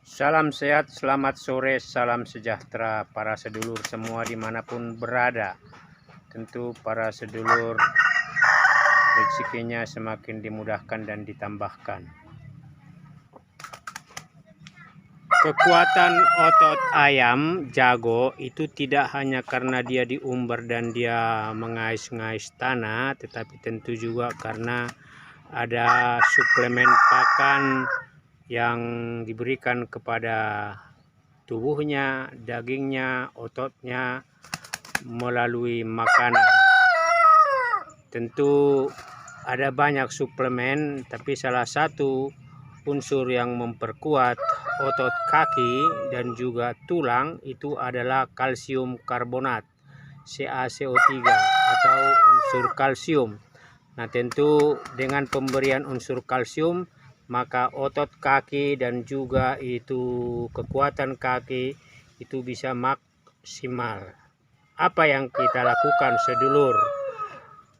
Salam sehat, selamat sore, salam sejahtera para sedulur semua dimanapun berada. Tentu para sedulur rezekinya semakin dimudahkan dan ditambahkan. Kekuatan otot ayam jago itu tidak hanya karena dia diumbar dan dia mengais-ngais tanah, tetapi tentu juga karena ada suplemen pakan yang diberikan kepada tubuhnya, dagingnya, ototnya melalui makanan. Tentu ada banyak suplemen, tapi salah satu unsur yang memperkuat otot kaki dan juga tulang itu adalah kalsium karbonat, CaCO3 atau unsur kalsium. Nah, tentu dengan pemberian unsur kalsium maka otot kaki dan juga itu kekuatan kaki itu bisa maksimal. Apa yang kita lakukan sedulur?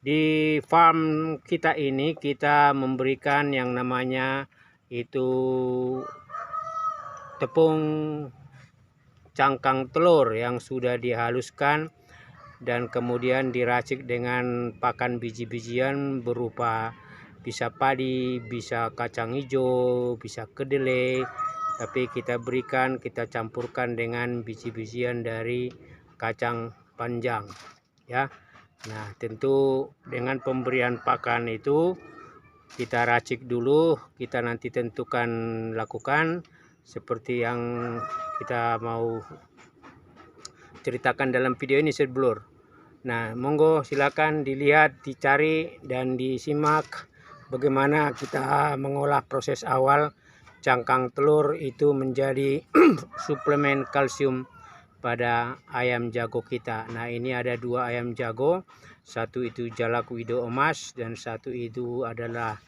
Di farm kita ini kita memberikan yang namanya itu tepung cangkang telur yang sudah dihaluskan dan kemudian diracik dengan pakan biji-bijian berupa bisa padi, bisa kacang hijau, bisa kedelai, tapi kita berikan, kita campurkan dengan biji-bijian dari kacang panjang ya. Nah, tentu dengan pemberian pakan itu kita racik dulu, kita nanti tentukan lakukan seperti yang kita mau ceritakan dalam video ini sedulur. Nah, monggo silakan dilihat, dicari dan disimak bagaimana kita mengolah proses awal cangkang telur itu menjadi suplemen kalsium pada ayam jago kita. Nah, ini ada 2 ayam jago, satu itu jalak wido emas dan satu itu adalah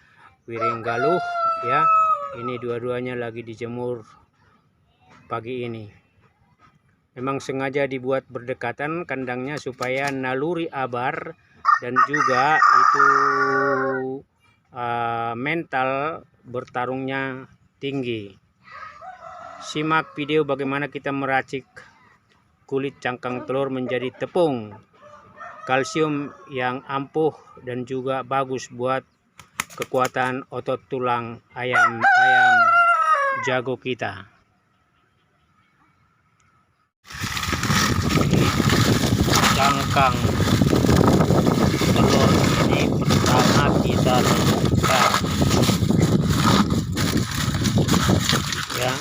wiring galuh ya. Ini dua-duanya lagi dijemur pagi ini. Memang sengaja dibuat berdekatan kandangnya supaya naluri abar dan juga itu mental bertarungnya tinggi. Simak video bagaimana kita meracik kulit cangkang telur menjadi tepung kalsium yang ampuh dan juga bagus buat kekuatan otot tulang ayam jago kita. Cangkang telur ini pertama kita rendamkan ya.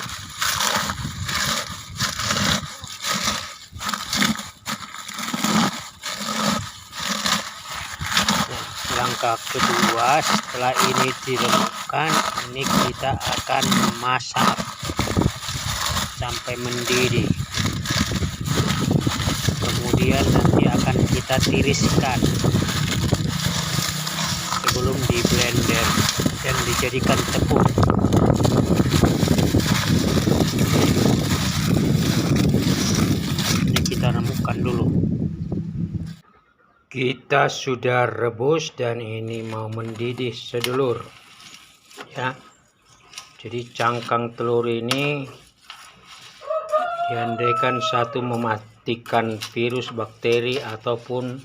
Langkah kedua, setelah ini direndamkan, ini kita akan masak sampai mendidih. Kemudian nanti akan kita tiriskan sebelum di blender dan dijadikan tepung. Ini kita remukkan dulu. Kita sudah rebus dan ini mau mendidih sedulur ya. Jadi cangkang telur ini diandaikan satu mematikan virus, bakteri ataupun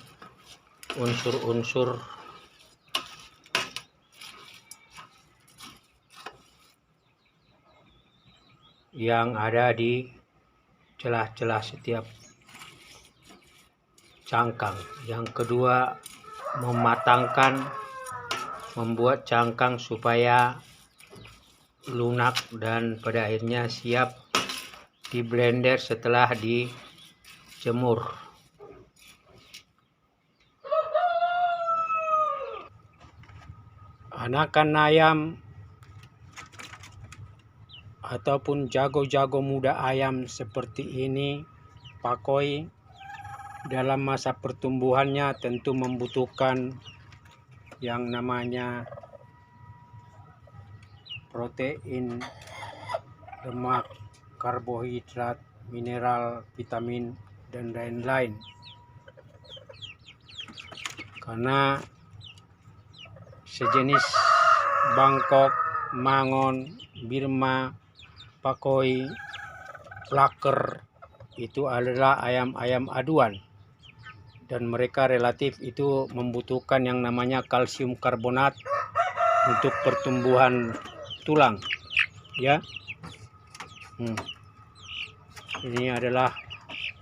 unsur-unsur yang ada di celah-celah setiap cangkang. Yang kedua, membuat cangkang supaya lunak dan pada akhirnya siap di blender setelah dijemur. Anakan ayam ataupun jago-jago muda ayam seperti ini pakoi dalam masa pertumbuhannya tentu membutuhkan yang namanya protein, lemak, karbohidrat, mineral, vitamin, dan lain-lain. Karena sejenis Bangkok, Mangon, Birma, pakoi laker itu adalah ayam-ayam aduan, dan mereka relatif itu membutuhkan yang namanya kalsium karbonat untuk pertumbuhan tulang, ya. Ini adalah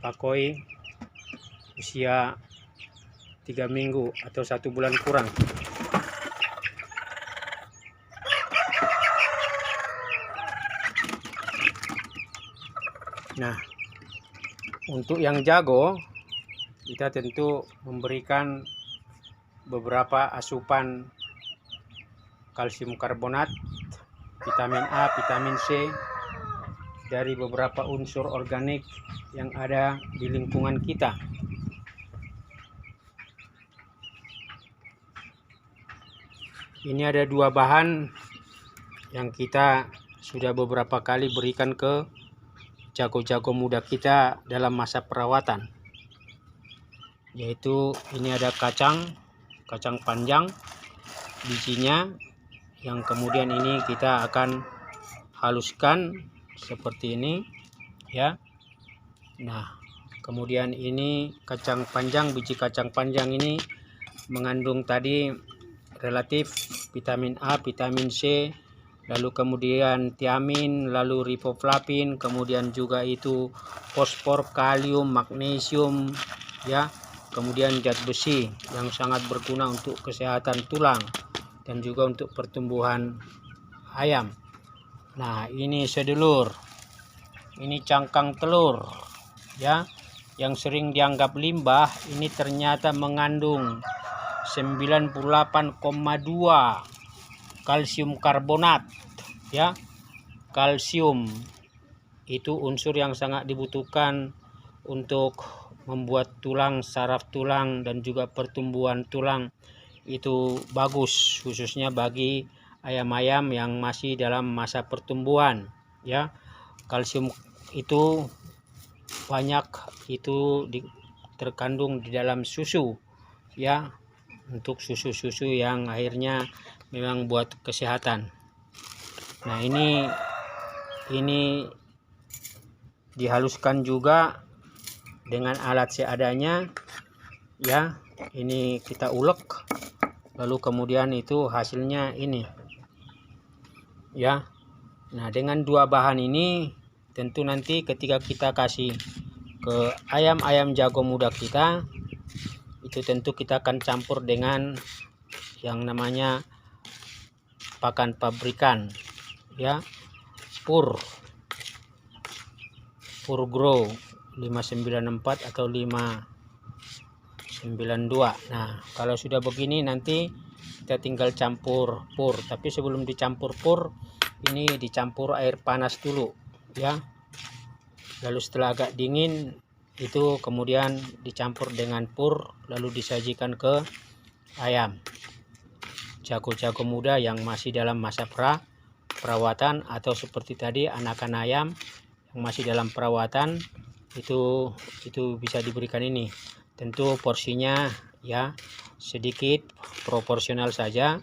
pakoi usia 3 minggu atau 1 bulan kurang. Nah, untuk yang jago kita tentu memberikan beberapa asupan kalsium karbonat, vitamin A, vitamin C dari beberapa unsur organik yang ada di lingkungan kita. Ini ada 2 bahan yang kita sudah beberapa kali berikan ke jago-jago muda kita dalam masa perawatan, yaitu ini ada kacang panjang bijinya, yang kemudian ini kita akan haluskan seperti ini, ya. Nah, kemudian ini kacang panjang, biji kacang panjang ini mengandung tadi relatif vitamin A, vitamin C, lalu kemudian tiamin, lalu riboflavin, kemudian juga itu fosfor, kalium, magnesium, ya. Kemudian zat besi yang sangat berguna untuk kesehatan tulang dan juga untuk pertumbuhan ayam. Nah, ini sedulur, ini cangkang telur, ya, yang sering dianggap limbah. Ini ternyata mengandung 98,2 kalsium karbonat, ya. Kalsium itu unsur yang sangat dibutuhkan untuk membuat tulang, saraf tulang, dan juga pertumbuhan tulang itu bagus, khususnya bagi ayam-ayam yang masih dalam masa pertumbuhan, ya. Kalsium itu banyak itu terkandung di dalam susu, ya, untuk susu-susu yang akhirnya memang buat kesehatan. Nah, ini dihaluskan juga dengan alat seadanya, ya. Ini kita ulek, lalu kemudian itu hasilnya ini, ya. Nah, dengan 2 bahan ini tentu nanti ketika kita kasih ke ayam-ayam jago muda kita, itu tentu kita akan campur dengan yang namanya pakan pabrikan, ya, Pur Grow 594 atau 592. Nah, kalau sudah begini nanti kita tinggal campur pur, tapi sebelum dicampur pur ini dicampur air panas dulu, ya. Lalu setelah agak dingin itu kemudian dicampur dengan pur, lalu disajikan ke ayam jago-jago muda yang masih dalam masa perawatan, atau seperti tadi anakan ayam yang masih dalam perawatan, itu bisa diberikan ini. Tentu porsinya, ya, sedikit proporsional saja,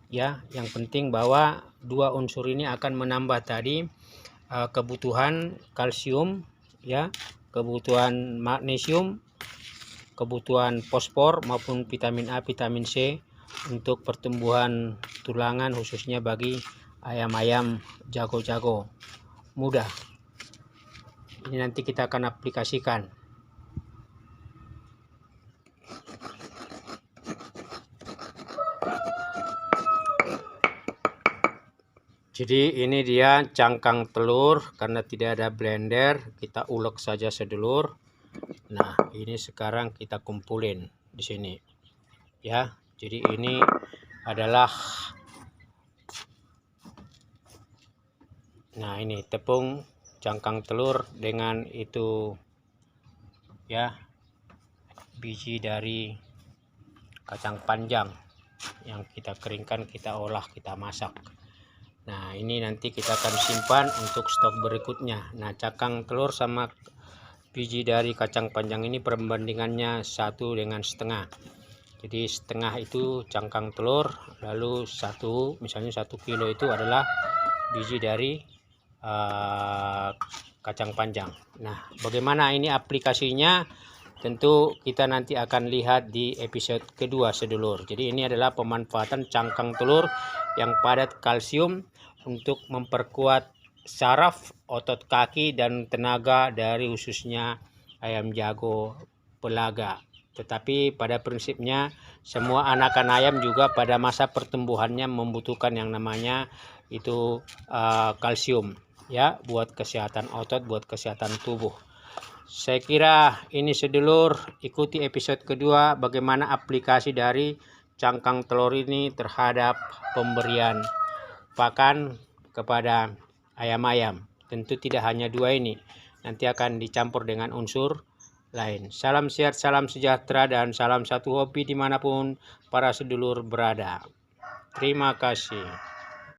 ya. Yang penting bahwa 2 unsur ini akan menambah tadi kebutuhan kalsium, ya, kebutuhan magnesium, kebutuhan fosfor maupun vitamin A, vitamin C untuk pertumbuhan tulangan, khususnya bagi ayam-ayam jago-jago muda. Ini nanti kita akan aplikasikan. Jadi ini dia cangkang telur, karena tidak ada blender kita ulek saja sedulur. Nah, ini sekarang kita kumpulin di sini, ya. Jadi ini adalah, nah, ini tepung cangkang telur dengan itu, ya, biji dari kacang panjang yang kita keringkan, kita olah, kita masak. Nah, ini nanti kita akan simpan untuk stok berikutnya. Nah, cangkang telur sama biji dari kacang panjang ini perbandingannya 1:1,5. Jadi setengah itu cangkang telur, lalu misalnya 1 kilo itu adalah biji dari kacang panjang. Nah, bagaimana ini aplikasinya? Tentu kita nanti akan lihat di episode kedua, sedulur. Jadi ini adalah pemanfaatan cangkang telur yang padat kalsium untuk memperkuat saraf, otot kaki, dan tenaga dari khususnya ayam jago pelaga. Tetapi pada prinsipnya semua anakan ayam juga pada masa pertumbuhannya membutuhkan yang namanya itu kalsium, ya, buat kesehatan otot, buat kesehatan tubuh. Saya kira ini, sedulur, ikuti episode kedua bagaimana aplikasi dari cangkang telur ini terhadap pemberian pakan kepada ayam-ayam. Tentu tidak hanya dua ini, nanti akan dicampur dengan unsur lain. Salam sehat, salam sejahtera, dan salam satu hobi dimanapun para sedulur berada. Terima kasih.